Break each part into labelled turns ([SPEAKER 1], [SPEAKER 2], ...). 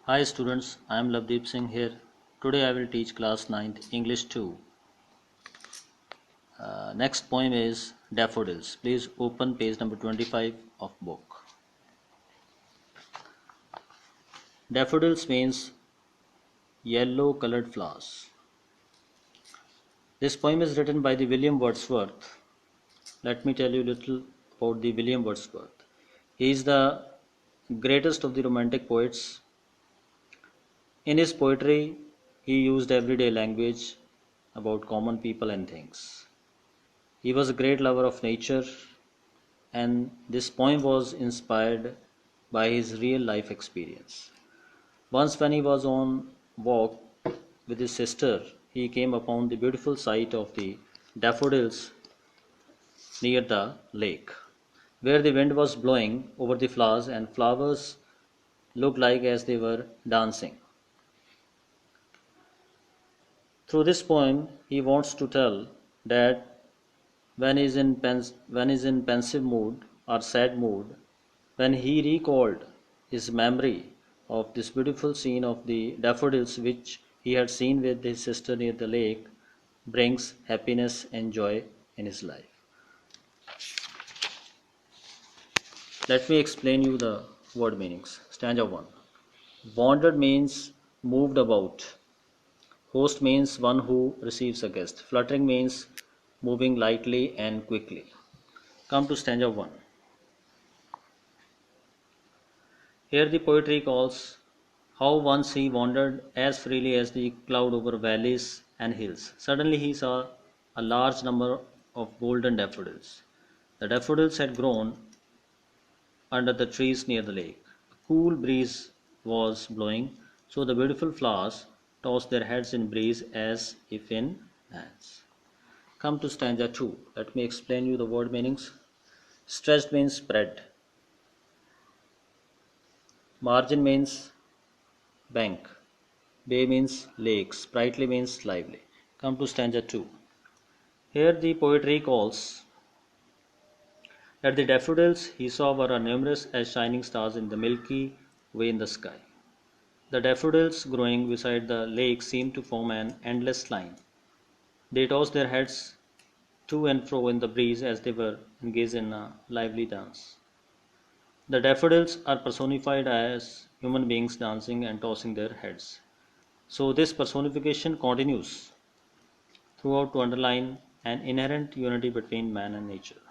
[SPEAKER 1] Hi students, I am Lavdeep Singh here. Today I will teach class 9th English 2. Next poem is Daffodils. Please open page number 25 of book. Daffodils means yellow colored flowers. This poem is written by the William Wordsworth. Let me tell you a little about the William Wordsworth. He is the greatest of the romantic poets. In his poetry, he used everyday language about common people and things. He was a great lover of nature, and this poem was inspired by his real life experience. Once, when he was on walk with his sister, he came upon the beautiful sight of the daffodils near the lake, where the wind was blowing over the flowers, and flowers looked like as they were dancing. Through this poem, he wants to tell that when he is in pensive mood or sad mood, when he recalled his memory of this beautiful scene of the daffodils which he had seen with his sister near the lake, brings happiness and joy in his life. Let me explain you the word meanings. Stanza 1. Wandered means moved about. Host means one who receives a guest. Fluttering means moving lightly and quickly. Come to stanza 1. Here the poetry calls how once he wandered as freely as the cloud over valleys and hills. Suddenly he saw a large number of golden daffodils. The daffodils had grown under the trees near the lake. A cool breeze was blowing, so the beautiful flowers tossed their heads in breeze as if in dance. Come to stanza 2. Let me explain you the word meanings. Stretched means spread. Margin means bank. Bay means lake. Sprightly means lively. Come to stanza 2. Here the poet recalls that the daffodils he saw were as numerous as shining stars in the milky way in the sky. The daffodils growing beside the lake seemed to form an endless line. They tossed their heads to and fro in the breeze as they were engaged in a lively dance. The daffodils are personified as human beings dancing and tossing their heads. So, this personification continues throughout to underline an inherent unity between man and nature.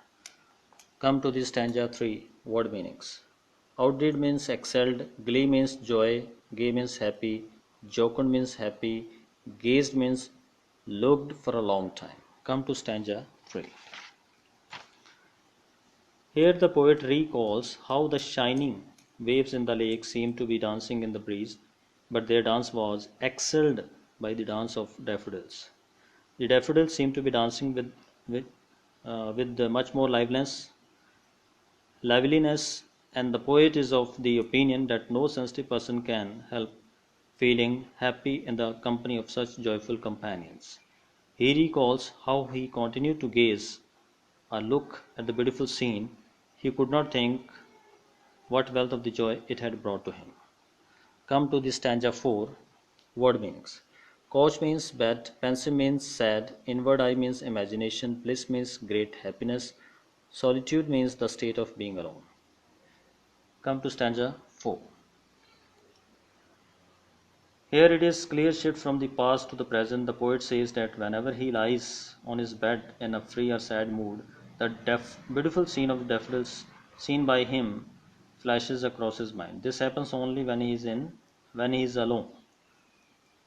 [SPEAKER 1] Come to the stanza 3 word meanings. Outdid means excelled, glee means joy, gay means happy, jocund means happy, gazed means looked for a long time. Come to stanza 3. Here the poet recalls how the shining waves in the lake seemed to be dancing in the breeze, but their dance was excelled by the dance of daffodils. The daffodils seemed to be dancing with much more liveliness, and the poet is of the opinion that no sensitive person can help feeling happy in the company of such joyful companions. He recalls how he continued to gaze or look at the beautiful scene. He could not think what wealth of the joy it had brought to him. Come to the stanza 4 word meanings. Couch means bed, pensive means sad, inward eye means imagination, bliss means great happiness, solitude means the state of being alone. Come to stanza 4. Here it is clear shift from the past to the present. The poet says that whenever he lies on his bed in a free or sad mood, the beautiful scene of the daffodils seen by him flashes across his mind. This happens only when he is alone.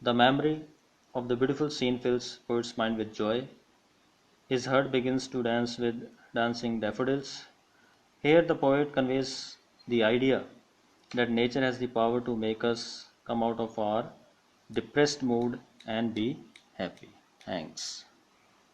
[SPEAKER 1] The memory of the beautiful scene fills poet's mind with joy. His heart begins to dance with dancing daffodils. Here the poet conveys the idea that nature has the power to make us come out of our depressed mood and be happy. Thanks.